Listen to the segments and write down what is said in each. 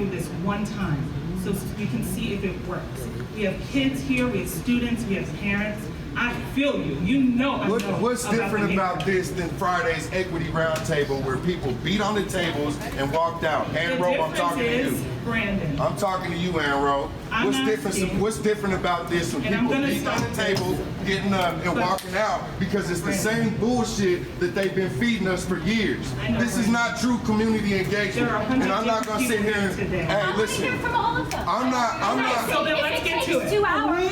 through this one time so we can see if it works. We have kids here, we have students, we have parents. I feel you. You know I know What's different about this than Friday's Equity Roundtable where people beat on the tables and walked out? Anro, I'm talking to you. Brandon. I'm talking to you, Anro. What's different about this when people beat on the table, getting up and walking out? Because it's the same bullshit that they've been feeding us for years. This is not true community engagement. And I'm not going to sit here and, hey, listen. I'm not. So then let's get to it. 2 hours.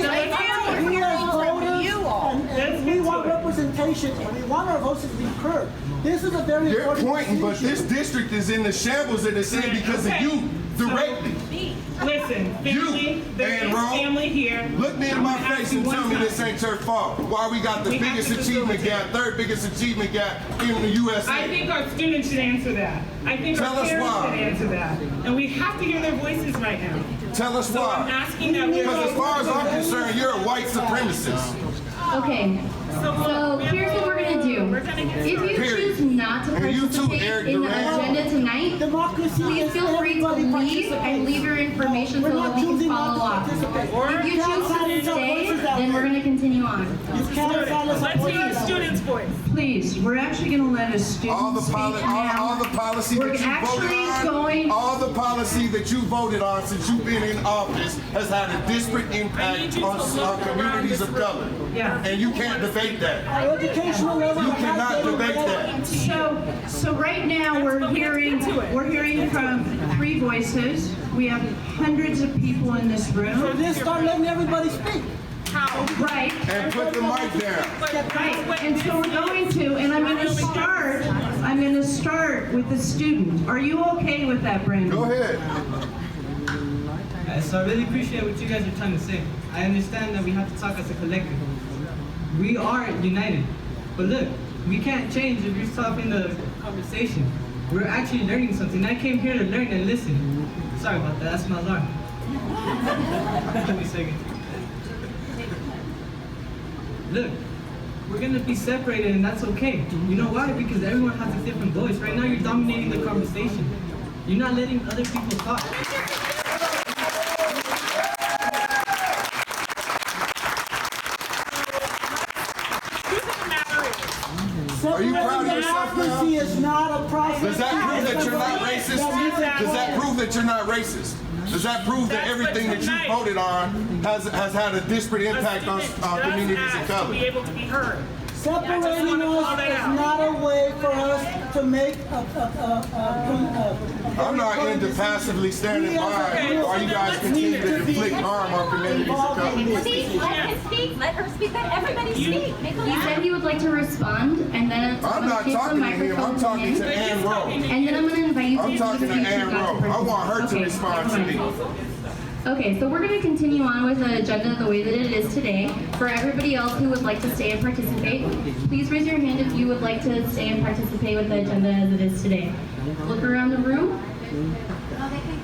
We want representation, and we want our voices to be heard. This is a very You're important pointing, but issue. this district is in the shambles that it's in because of you directly. Listen, family, there is family here. Look me in my face and tell me this ain't your fault. Why we got the biggest achievement gap, third biggest achievement gap in the USA? I think our students should answer that. I think our parents should answer that. And we have to hear their voices right now. Tell us So I'm why. asking that Because as far as I'm concerned, you're a white supremacist. Okay, so here's what we're gonna do. If you choose not to participate in the agenda tonight, please feel free to leave and leave your information so that we can follow up. If you choose to stay, then we're gonna continue on. Let's hear a student's voice. Please, we're actually going to let a student All the speak now. all the policy that you voted on, all the policy that you voted on since you've been in office has had a disparate impact on communities of color. Yeah. And you can't debate that. You cannot debate that. So right now we're hearing from 3 voices. We have hundreds of people in this So room. then start letting everybody speak. How? Right. And put the mic down. Right. And so we're going to, and I'm going to start with the student. Are you okay with that, Brandon? Go ahead. So I really appreciate what you guys are trying to say. I understand that we have to talk as a collective. We are united. But look, we can't change if you're stopping the conversation. We're actually learning something. I came here to learn and listen. Sorry about that, that's my alarm. Give me a second. Look, we're gonna be separated and that's okay. You know why? Because everyone has a different voice. Right now you're dominating the conversation. You're not letting other people talk. Are you proud of yourself now? Is not a process. Does that prove that you're not racist? Does that prove that you're not racist? Does that prove that everything that you voted on has had a disparate impact on communities of color? To be able to be heard. Separating us is not a way for us to make I'm not into passively standing by while you guys continue to inflict harm on communities of color. Speak, let him speak, let her speak, let everybody speak. Make You said you would like to respond, and then I'm not talking to him, I'm talking to Ann Rowe. And then I'm going to invite you to I'm talking to Ann Rowe. I want her to respond to me. Okay, so we're going to continue on with the agenda the way that it is today. For everybody else who would like to stay and participate, please raise your hand if you would like to stay and participate with the agenda as it is today. Look around the room.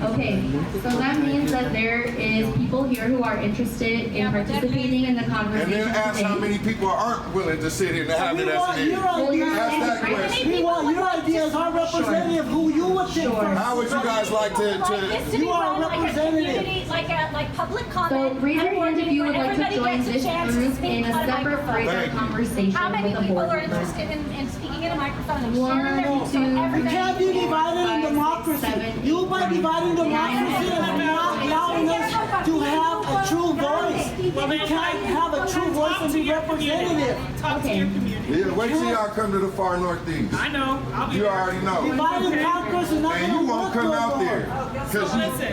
Okay, so that means that there is people here who are interested in participating in the conversation And then ask how many people aren't willing to sit here and have it as it is. Ask that question. We want your idea as our representative, who you would think first. How would you guys like to You are a representative. like public So comment. raise your hand if you would like to join this group in a separate further conversation How many with the people board are member. interested in speaking in a microphone and One, sharing their views so two, everybody We can't be divided in democracy. 7, You by dividing democracy and not allowing us to have a true voice. We can't have a true voice and be representative. Talk to your community. Yeah, wait till y'all come to the far northeast. I know. I'll be You there. already know. Dividing Congress is not And going you to won't work come good out for there. us. So Cause listen.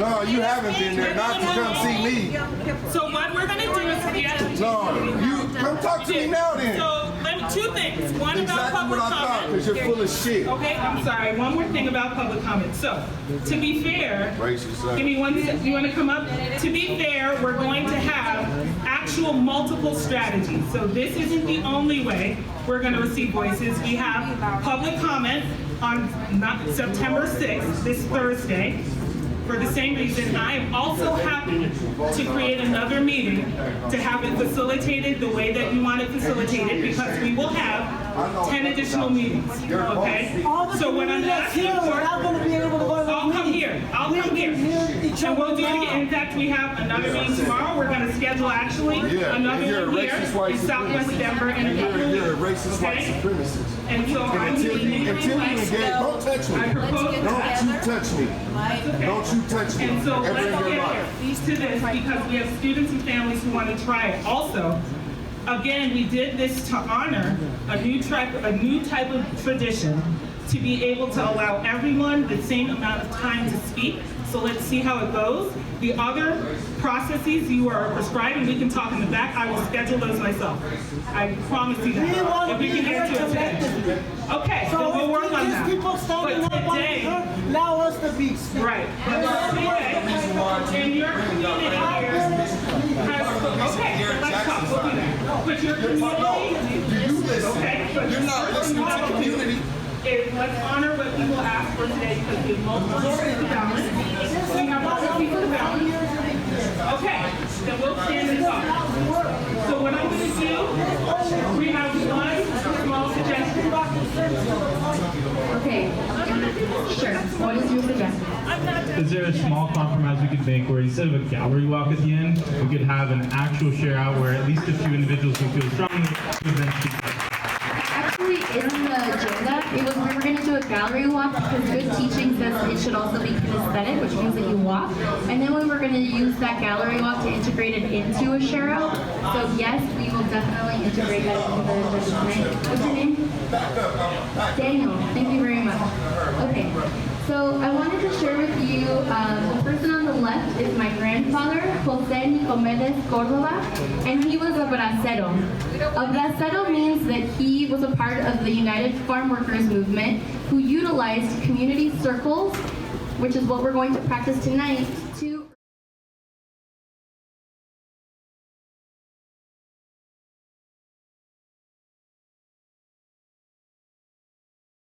no, you haven't been there, not to come see me. So what we're gonna do is No, you come talk to me now then. So let me, 2 things. One about Exactly public what I thought, comment. cause you're full of shit. Okay, I'm sorry. One more thing about public comment. So, to be fair, Racist. give me 1 second. You want to come up? To be fair, we're going to have actual multiple strategies. So this isn't the only way we're going to receive voices. We have public comment on September 6th, this Thursday. For the same reason, I am also happy to create another meeting to have it facilitated the way that you want it facilitated, because we will have 10 additional meetings, okay? All the So what I'm community that's asking here is for, not going to be able to go to I'll the come meeting. here. I'll come here. And we'll do it again. In fact, we have another meeting tomorrow. We're going to schedule actually another one here in Southwest Denver in a couple You're a weeks. racist white Okay? supremacist. And so I'm Until you don't touch me. I propose Don't you touch me. Don't you touch me. And so ever let's in your get life. to this because we have students and families who want to try it. Also, again, we did this to honor a new type of tradition to be able to allow everyone the same amount of time to speak. So let's see how it goes. The other processes you are prescribing, we can talk in the back. I will schedule those myself. I promise you that. If we can get to it today. Okay, so we'll work on that. People standing But up on today, her, allow us to be. right. But today, in your community here, okay, let's talk. We'll do that. But your community, Do you listen? okay, but You're not listening to the community. let's honor what people asked for today because we have multiple sources of balance. We have multiple people to balance. Okay, then we'll stand and talk. So what I'm going to do, we have one small suggestion. Okay, sure. What is your suggestion? Is there a small compromise we could make where instead of a gallery walk at the end, we could have an actual share out where at least a few individuals who feel strongly would then speak? Actually, in the agenda, we were going to do a gallery walk because good teaching says it should also be kinesthetic, which means that you walk. And then we were going to use that gallery walk to integrate it into a share out. So yes, we will definitely integrate that into the agenda tonight. What's your name? Daniel. Thank you very much. Okay. So I wanted to share with you, the person on the left is my grandfather, Jose Nicomedes Cordova, and he was a bracero. A bracero means that he was a part of the United Farm Workers movement who utilized community circles, which is what we're going to practice tonight, to